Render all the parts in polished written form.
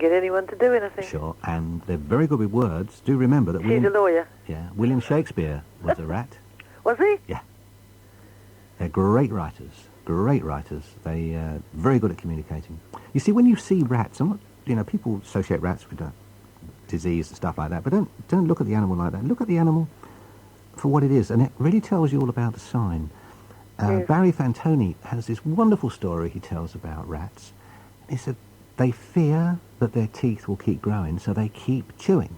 get anyone to do anything. Sure, and they're very good with words. Do remember that She's a lawyer. Yeah, William Shakespeare was a rat. Was he? Yeah. They're great writers. Great writers. They very good at communicating. You see, when you see rats, people associate rats with disease and stuff like that, but don't look at the animal like that. Look at the animal for what it is, and it really tells you all about the sign. Yes. Barry Fantoni has this wonderful story he tells about rats. He said they fear that their teeth will keep growing, so they keep chewing.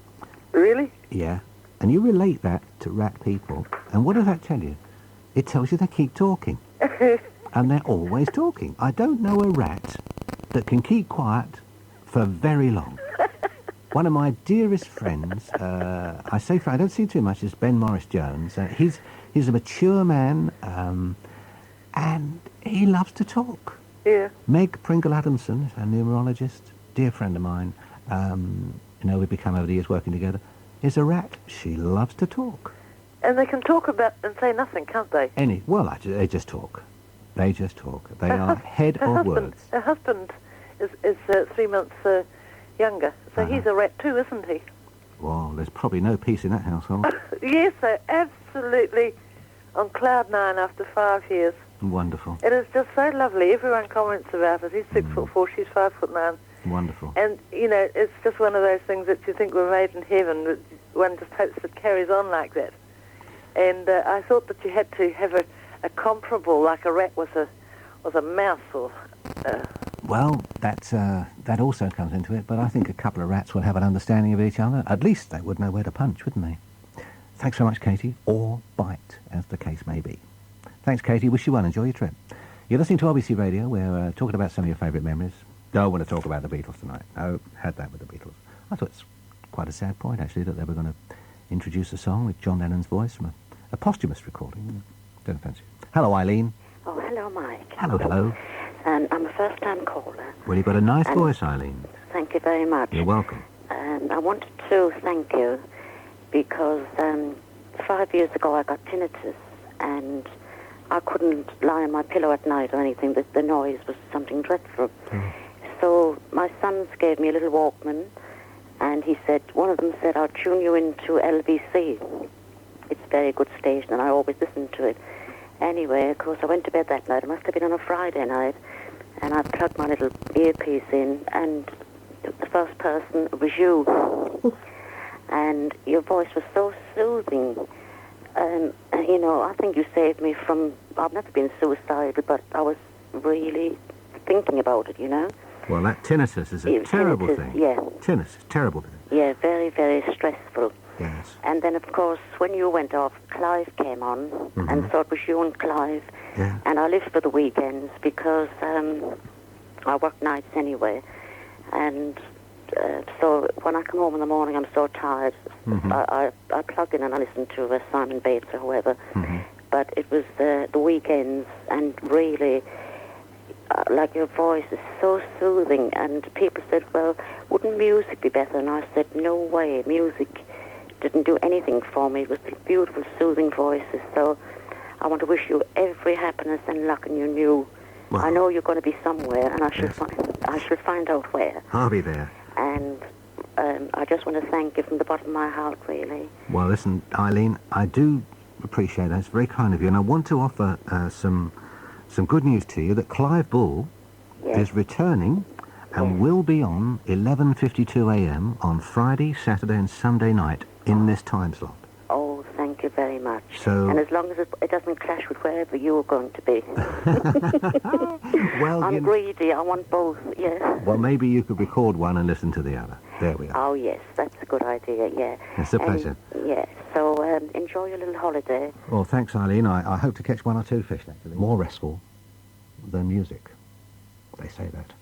Really? Yeah. And you relate that to rat people, and what does that tell you? It tells you they keep talking. And they're always talking. I don't know a rat that can keep quiet for very long. One of my dearest friends, I don't see too much, is Ben Morris Jones. He's a mature man, and he loves to talk. Yeah. Meg Pringle Adamson, a numerologist, dear friend of mine, we've become over the years working together, is a rat. She loves to talk. And they can talk about and say nothing, can't they? They just talk. They just talk. They are head of words. Her husband is 3 months younger, so he's a rat too, isn't he? Well, there's probably no peace in that household. Yes, they're absolutely on cloud 9 after 5 years. Wonderful. It is just so lovely. Everyone comments about it. He's 6'4", she's 5'9". Wonderful. And, it's just one of those things that you think were made in heaven, that one just hopes it carries on like that. And I thought that you had to have a comparable, like a rat was a mouse or... Well, that also comes into it, but I think a couple of rats will have an understanding of each other. At least they would know where to punch, wouldn't they? Thanks so much, Katie. Or bite, as the case may be. Thanks, Katie. Wish you well. Enjoy your trip. You're listening to LBC Radio. We're talking about some of your favourite memories. Don't want to talk about the Beatles tonight. No, had that with the Beatles. I thought it's quite a sad point, actually, that they were going to introduce a song with John Lennon's voice from a posthumous recording. Don't fancy it. Hello, Eileen. Oh, hello, Mike. Hello, hello. And I'm a first-time caller. Well, you've got a nice voice, Eileen. Thank you very much. You're welcome. And I wanted to thank you because 5 years ago I got tinnitus and I couldn't lie on my pillow at night or anything. The noise was something dreadful. Mm. So my sons gave me a little Walkman and one of them said, I'll tune you into LBC. It's a very good station and I always listen to it. Anyway, of course, I went to bed that night. It must have been on a Friday night. And I plugged my little earpiece in, and the first person was you. And your voice was so soothing. I think you saved me from... I've never been suicidal, but I was really thinking about it, Well, that tinnitus is a terrible thing. Yeah. Tinnitus, terrible thing. Yeah, very, very stressful. Yes. And then, of course, when you went off, Clive came on, and so it was you and Clive. Yeah. And I lived for the weekends because I work nights anyway. And so when I come home in the morning, I'm so tired. I plug in and I listen to Simon Bates or whoever. But it was the weekends, and really, like your voice is so soothing. And people said, well, wouldn't music be better? And I said, no way, music didn't do anything for me. It was the beautiful, soothing voices. So I want to wish you every happiness and luck in your new... Well, I know you're going to be somewhere, and I shall find out where. I'll be there. And I just want to thank you from the bottom of my heart, really. Well, listen, Eileen, I do appreciate that. It's very kind of you. And I want to offer some good news to you that Clive Bull is returning and will be on 11:52 a.m. on Friday, Saturday and Sunday night in this time slot. Oh, thank you very much. So, and as long as it doesn't clash with wherever you're going to be. Well, I'm greedy. I want both, yes. Well, maybe you could record one and listen to the other. There we are. Oh, yes, that's a good idea, yeah. It's a pleasure. Yeah, so enjoy your little holiday. Well, thanks, Eileen. I hope to catch one or two fish, actually. More restful than music. They say that.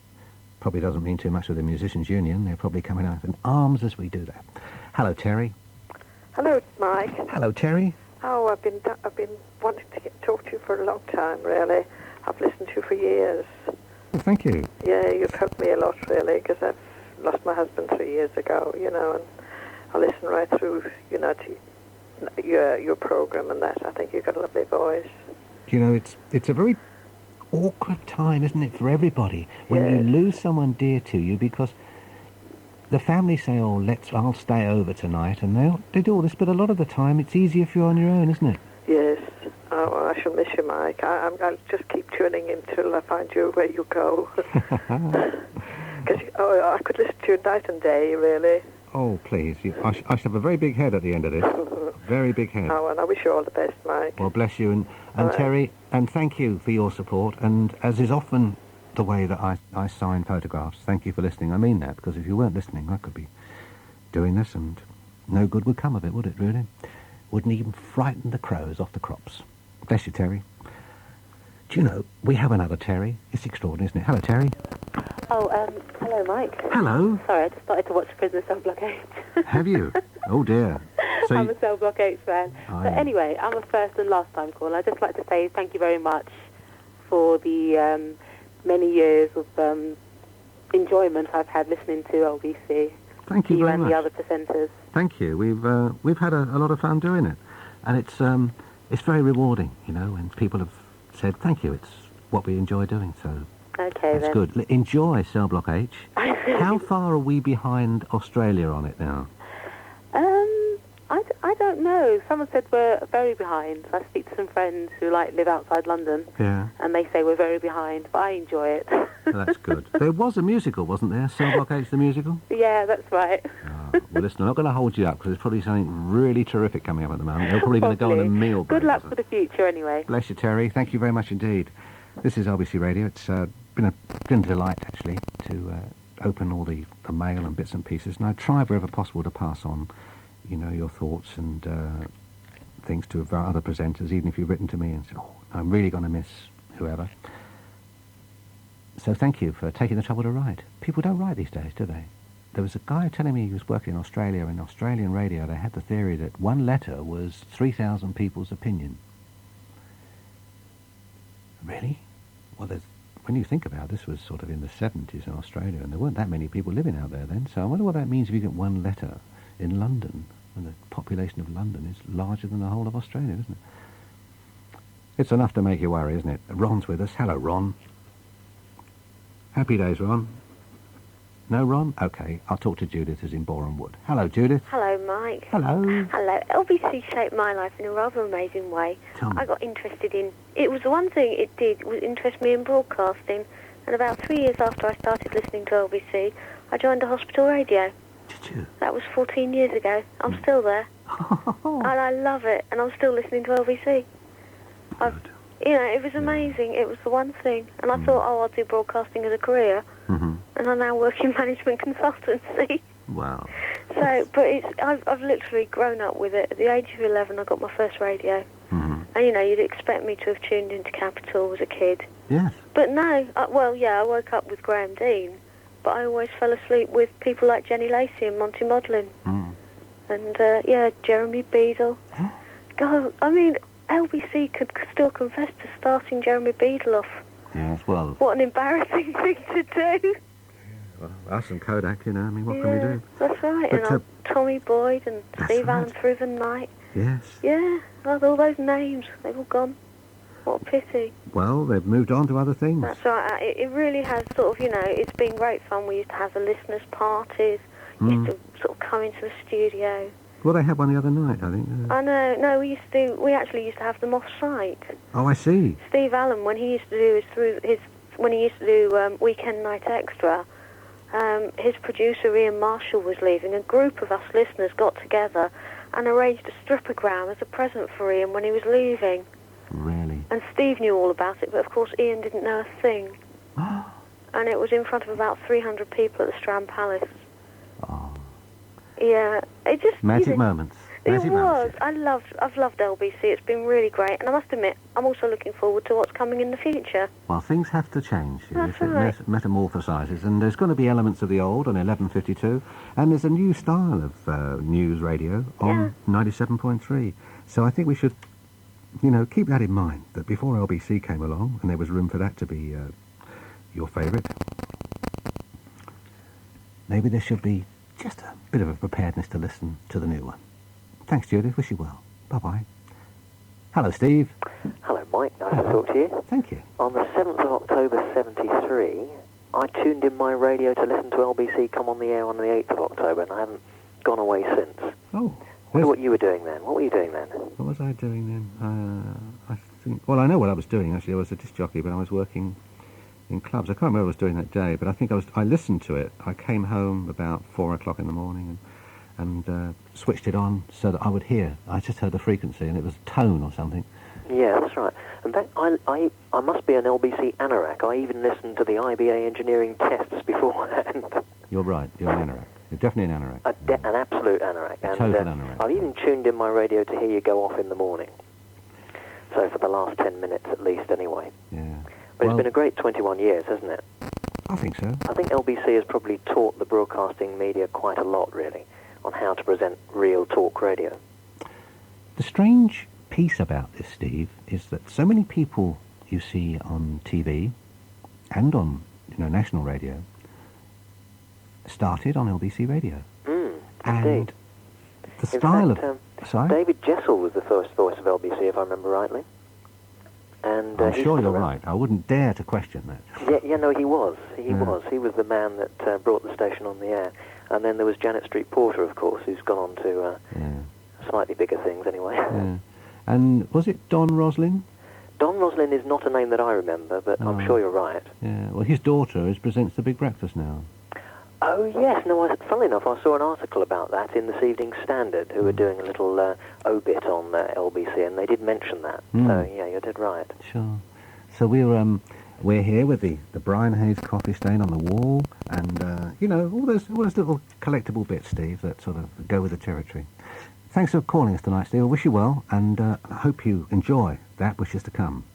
Probably doesn't mean too much with the Musicians' Union. They're probably coming out in arms as we do that. Hello, Terry. Hello, Mike. Hello, Terry. Oh, I've been wanting to talk to you for a long time, really. I've listened to you for years. Well, thank you. Yeah, you've helped me a lot, really, because I've lost my husband 3 years ago, and I listen right through, to your program and that. I think you've got a lovely voice. It's a very awkward time, isn't it, for everybody, when you lose someone dear to you, because the family say, "Oh, I'll stay over tonight," and they do all this. But a lot of the time, it's easier if you're on your own, isn't it? Yes. Oh, well, I shall miss you, Mike. I'll just keep tuning in till I find you where you go. Because I could listen to you night and day, really. Oh, please. I should have a very big head at the end of this. Very big head. Oh, and I wish you all the best, Mike. Well, bless you. And right. Terry, and thank you for your support. And as is often the way that I sign photographs, thank you for listening. I mean that, because if you weren't listening, I could be doing this and no good would come of it, would it, really? Wouldn't even frighten the crows off the crops. Bless you, Terry. Do you know, we have another Terry. It's extraordinary, isn't it? Hello, Terry. Oh, hello, Mike. Hello. Sorry, I just started to watch Prisoner Cell Block 8. Have you? Oh, dear. So I'm a Cell Block 8 fan. But anyway, I'm a first and last time caller. I'd just like to say thank you very much for the many years of enjoyment I've had listening to LBC. Thank you very much. And the other presenters. Thank you. We've had a lot of fun doing it. And it's very rewarding, you know, when people have said thank you. It's what we enjoy doing, so okay, that's good. Enjoy Cell Block H. How far are we behind Australia on it now? I don't know. Someone said we're very behind. I speak to some friends who live outside London, yeah, and they say we're very behind, but I enjoy it. Well, that's good. There was a musical, wasn't there? Cell Block H, the musical? Yeah, that's right. Oh, well, listen, I'm not going to hold you up, because there's probably something really terrific coming up at the moment. They're probably going to go on a meal break. Good luck for the future, anyway. Bless you, Terry. Thank you very much indeed. This is LBC Radio. It's been a delight, actually, to open all the mail and bits and pieces, and I try wherever possible to pass on, you know, your thoughts and things to our other presenters, even if you've written to me and said, oh, I'm really going to miss whoever. So thank you for taking the trouble to write. People don't write these days, do they? There was a guy telling me he was working in Australia. In Australian radio, they had the theory that one letter was 3,000 people's opinion. Really? Well, when you think about it, this was sort of in the 70s in Australia, and there weren't that many people living out there then, so I wonder what that means if you get one letter in London, when the population of London is larger than the whole of Australia, isn't it? It's enough to make you worry, isn't it? Ron's with us. Hello, Ron. Happy days, Ron. No, Ron? OK, I'll talk to Judith, who's in Boreham Wood. Hello, Judith. Hello, Mike. Hello. Hello. LBC shaped my life in a rather amazing way. I got interested in... It was the one thing it did was interest me in broadcasting, and about 3 years after I started listening to LBC, I joined a hospital radio. Did you? That was 14 years ago. I'm still there. And I love it, and I'm still listening to LBC. Good. You know, it was amazing. It was the one thing. And I thought, I'll do broadcasting as a career. Mm-hmm. And I now work in management consultancy. Wow. So, but I've literally grown up with it. At the age of 11, I got my first radio. Mm-hmm. And, you know, you'd expect me to have tuned into Capital as a kid. Yes. But no, I woke up with Graham Dean, but I always fell asleep with people like Jenny Lacey and Monty Modlin. Mm. And, Jeremy Beadle. God, I mean, LBC could still confess to starting Jeremy Beadle off. Yes, well... What an embarrassing thing to do. Well, us and Kodak, you know, I mean, what can we do? That's right, But, and Tommy Boyd and Steve Allen through the night. Yes. Yeah, all those names, they've all gone. What a pity. Well, they've moved on to other things. That's right, it really has sort of, you know, it's been great fun. We used to have the listeners' parties, used to sort of come into the studio. Well, they had one the other night, I think. I know, no, we actually used to have them off-site. Oh, I see. Steve Allen, when he used to do Weekend Night Extra, his producer Ian Marshall was leaving. A group of us listeners got together and arranged a stripogram as a present for Ian when he was leaving. Really? And Steve knew all about it, but of course Ian didn't know a thing. And it was in front of about 300 people at the Strand Palace. Oh. Yeah, it just... Magic moments. It was. I've loved LBC. It's been really great. And I must admit, I'm also looking forward to what's coming in the future. Well, things have to change. That's It right. metamorphosises. And there's going to be elements of the old on 1152. And there's a new style of news radio on 97.3. So I think we should, you know, keep that in mind, that before LBC came along, and there was room for that to be your favourite, maybe there should be just a bit of a preparedness to listen to the new one. Thanks, Judith. Wish you well. Bye-bye. Hello, Steve. Hello, Mike. Nice to talk to you. Thank you. On the 7th of October 73, I tuned in my radio to listen to LBC come on the air on the 8th of October, and I haven't gone away since. Oh. I wonder what you were doing then. What were you doing then? What was I doing then? I think... Well, I know what I was doing, actually. I was a disc jockey, but I was working in clubs. I can't remember what I was doing that day, but I think I listened to it. I came home about 4 o'clock in the morning and switched it on so that I would hear. I just heard the frequency, and it was tone or something. Yeah, that's right. And that, I must be an LBC anorak. I even listened to the IBA engineering tests beforehand. You're right. You're an anorak. You're definitely an anorak. An absolute anorak. A total anorak. I've even tuned in my radio to hear you go off in the morning. So for the last 10 minutes at least, anyway. Yeah. But it's been a great 21 years, hasn't it? I think so. I think LBC has probably taught the broadcasting media quite a lot, really, on how to present real talk radio. The strange piece about this, Steve, is that so many people you see on TV and on national radio started on LBC radio. And indeed. The style of... Sorry? David Jessel was the first voice of LBC, if I remember rightly. And I'm sure you're right. I wouldn't dare to question that. Yeah, no, he was. He was. He was the man that brought the station on the air. And then there was Janet Street Porter, of course, who's gone on to slightly bigger things anyway. Yeah. And was it Don Roslin? Don Roslin is not a name that I remember, but I'm sure you're right. Yeah. Well, his daughter presents The Big Breakfast now. Oh, yes. No, funnily enough, I saw an article about that in this evening's Standard, who were doing a little obit on LBC, and they did mention that. So, yeah, you're dead right. Sure. So we're here with the Brian Hayes coffee stain on the wall, and, all those little collectible bits, Steve, that sort of go with the territory. Thanks for calling us tonight, Steve. I wish you well, and I hope you enjoy that which is to come.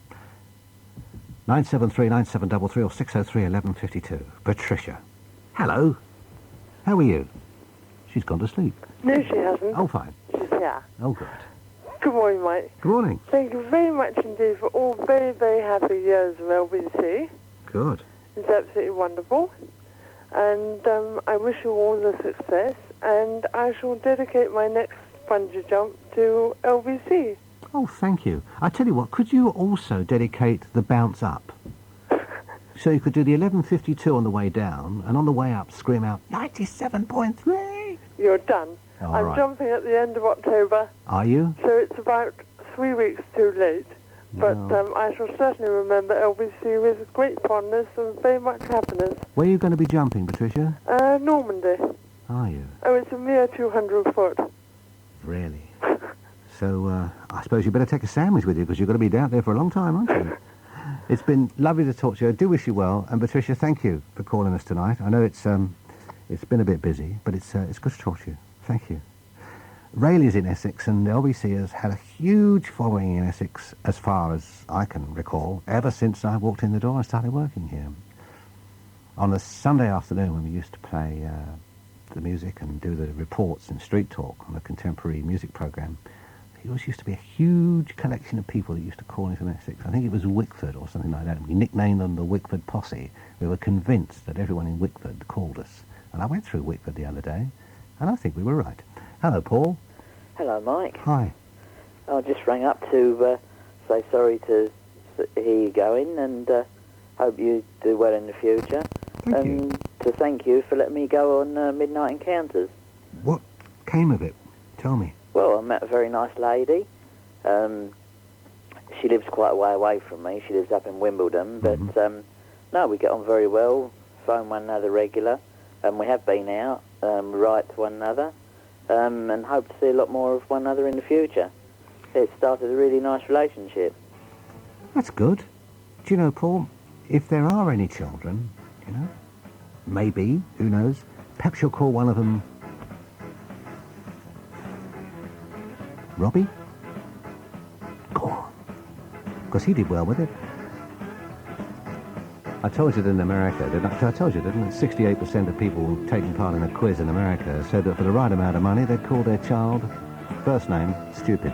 973-9733 or 603-1152. Patricia. Hello. How are you? She's gone to sleep. No, she hasn't. Oh, fine. She's here. Oh, good. Good morning, Mike. Good morning. Thank you very much indeed for all very, very happy years of LBC. Good. It's absolutely wonderful. And I wish you all the success. And I shall dedicate my next bungee jump to LBC. Oh, thank you. I tell you what, could you also dedicate the bounce up? So you could do the 11:52 on the way down, and on the way up, scream out 97.3. You're done. Oh, I'm jumping at the end of October. Are you? So it's about 3 weeks too late. But I shall certainly remember LBC with great fondness and very much happiness. Where are you going to be jumping, Patricia? Normandy. Are you? Oh, it's a mere 200 foot. Really? So I suppose you better take a sandwich with you, because you're going to be out there for a long time, aren't you? It's been lovely to talk to you. I do wish you well. And Patricia, thank you for calling us tonight. I know it's been a bit busy, but it's good to talk to you. Thank you. Rayleigh's in Essex, and LBC has had a huge following in Essex, as far as I can recall, ever since I walked in the door and started working here. On a Sunday afternoon, when we used to play the music and do the reports and street talk on a contemporary music programme, there always used to be a huge collection of people that used to call in from Essex. I think it was Wickford or something like that. We nicknamed them the Wickford Posse. We were convinced that everyone in Wickford called us. And I went through Wickford the other day, and I think we were right. Hello, Paul. Hello, Mike. Hi. I just rang up to say sorry to hear you going, and hope you do well in the future. Thank you. To thank you for letting me go on Midnight Encounters. What came of it? Tell me. Well, I met a very nice lady. She lives quite a way away from me. She lives up in Wimbledon, but no, we get on very well, phone one another regular, and we have been out, write to one another, and hope to see a lot more of one another in the future. It started a really nice relationship. That's good. Do you know, Paul, if there are any children, maybe, who knows, perhaps you'll call one of them Robbie? Go on. Because he did well with it. I told you that in America, I told you, didn't I? 68% of people taking part in a quiz in America said that for the right amount of money, they'd call their child, first name, stupid.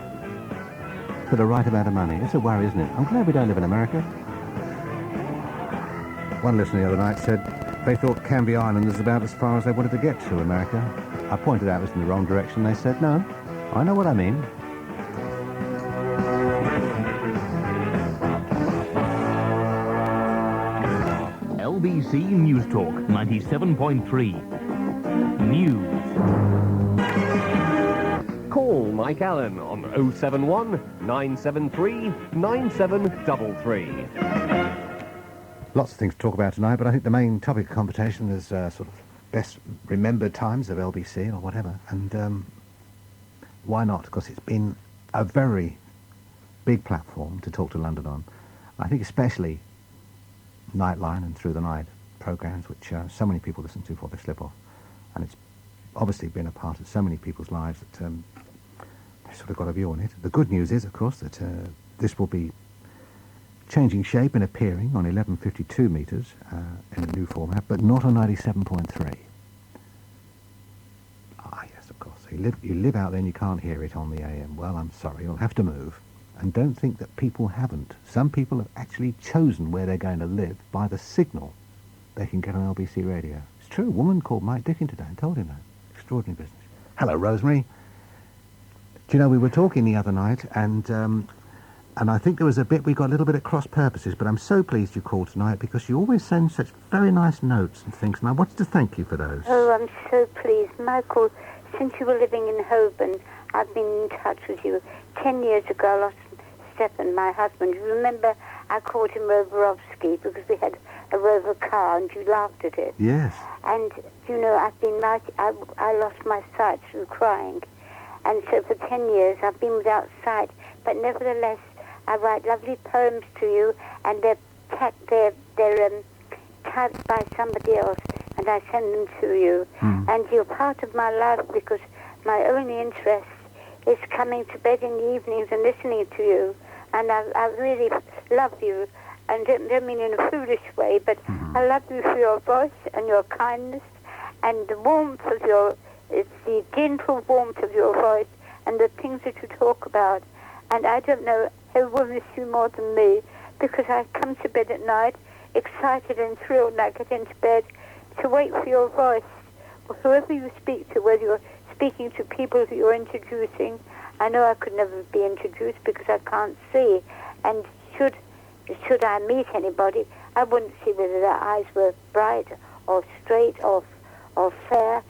For the right amount of money. It's a worry, isn't it? I'm glad we don't live in America. One listener the other night said they thought Canvey Island was about as far as they wanted to get to America. I pointed out it was in the wrong direction. They said, no, I know what I mean. LBC News Talk 97.3. News. Call Mike Allen on 071 973 9733. Lots of things to talk about tonight, but I think the main topic of conversation is sort of best remembered times of LBC or whatever. And why not? Because it's been a very big platform to talk to London on. I think especially Nightline and Through the Night programmes, which so many people listen to before they slip off. And it's obviously been a part of so many people's lives that they sort of got a view on it. The good news is, of course, that this will be changing shape and appearing on 1152 metres in a new format, but not on 97.3. Ah, yes, of course. You live out there and you can't hear it on the AM. Well, I'm sorry, you'll have to move. And don't think that people haven't. Some people have actually chosen where they're going to live by the signal they can get on LBC radio. It's true. A woman called Mike Dickin today and told him that. Extraordinary business. Hello, Rosemary. Do you know, we were talking the other night, and I think there was a bit, we got a little bit at cross purposes, but I'm so pleased you called tonight because you always send such very nice notes and things, and I wanted to thank you for those. Oh, I'm so pleased. Michael, since you were living in Holborn, I've been in touch with you. 10 years ago, I lost Stephen, my husband. You remember I called him Roverovsky because we had a Rover car and you laughed at it. Yes. And, you know, I lost my sight through crying. And so for 10 years I've been without sight. But nevertheless, I write lovely poems to you and they're typed by somebody else and I send them to you. And you're part of my life because my only interest is coming to bed in the evenings and listening to you. And I really love you. And don't mean in a foolish way, but I love you for your voice and your kindness and the warmth of it's the gentle warmth of your voice and the things that you talk about. And I don't know who will miss you more than me because I come to bed at night excited and thrilled and I get into bed to wait for your voice. Whoever you speak to, whether you're speaking to people who you're introducing, I know I could never be introduced because I can't see. And should I meet anybody, I wouldn't see whether their eyes were bright or straight or fair.